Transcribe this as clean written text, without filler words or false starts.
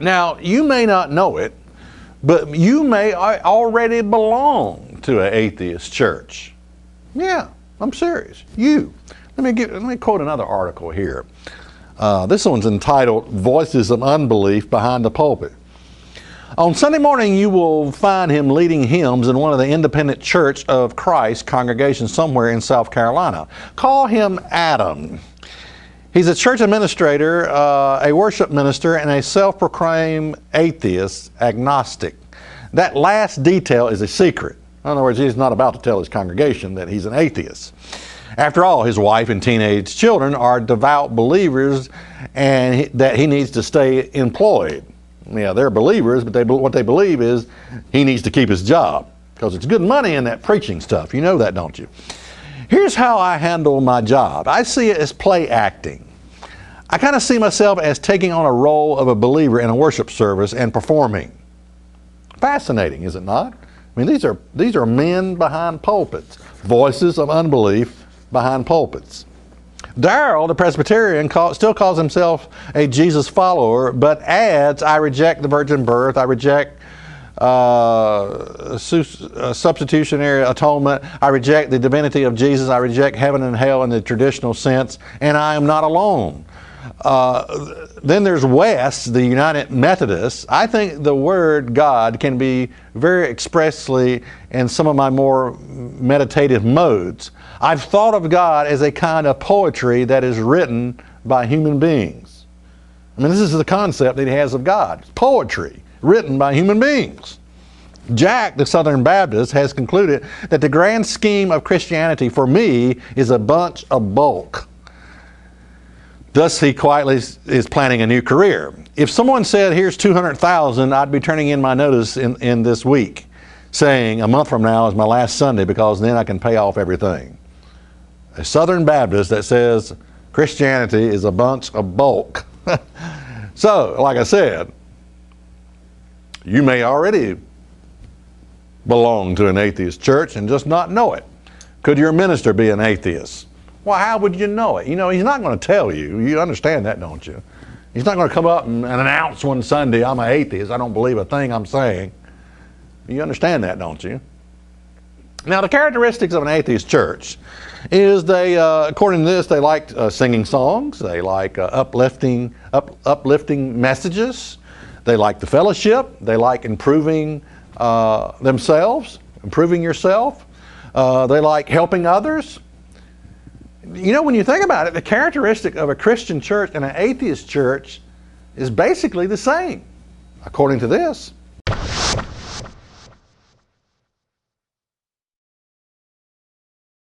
Now, you may not know it, but you may already belong to an atheist church. Yeah, I'm serious. You. Let me quote another article here. This one's entitled, Voices of Unbelief Behind the Pulpit. On Sunday morning, you will find him leading hymns in one of the Independent Church of Christ congregations somewhere in South Carolina. Call him Adam. He's a church administrator, a worship minister, and a self-proclaimed atheist agnostic. That last detail is a secret. In other words, he's not about to tell his congregation that he's an atheist. After all, his wife and teenage children are devout believers and that he needs to stay employed. Yeah, they're believers, but what they believe is he needs to keep his job because it's good money in that preaching stuff. You know that, don't you? Here's how I handle my job. I see it as play acting. I kind of see myself as taking on a role of a believer in a worship service and performing. Fascinating, is it not? I mean, these are men behind pulpits, voices of unbelief behind pulpits. Darrell, the Presbyterian, still calls himself a Jesus follower, but adds, I reject the virgin birth, I reject substitutionary atonement, I reject the divinity of Jesus, I reject heaven and hell in the traditional sense, and I am not alone. Then there's Wes, the United Methodists. I think the word God can be very expressly in some of my more meditative modes. I've thought of God as a kind of poetry that is written by human beings. I mean, this is the concept that he has of God. Poetry written by human beings. Jack, the Southern Baptist, has concluded that the grand scheme of Christianity for me is a bunch of bulk. Thus, he quietly is planning a new career. If someone said, here's $200,000, I'd be turning in my notice in this week, saying a month from now is my last Sunday because then I can pay off everything. A Southern Baptist that says Christianity is a bunch of bulk. So, like I said, you may already belong to an atheist church and just not know it. Could your minister be an atheist? Well, how would you know it? You know, he's not going to tell you. You understand that, don't you? He's not going to come up and announce one Sunday, I'm an atheist, I don't believe a thing I'm saying. You understand that, don't you? Now, the characteristics of an atheist church is they, according to this, they like singing songs, they like uplifting messages, they like the fellowship, they like improving themselves, improving yourself, they like helping others. You know, when you think about it, the characteristic of a Christian church and an atheist church is basically the same, according to this.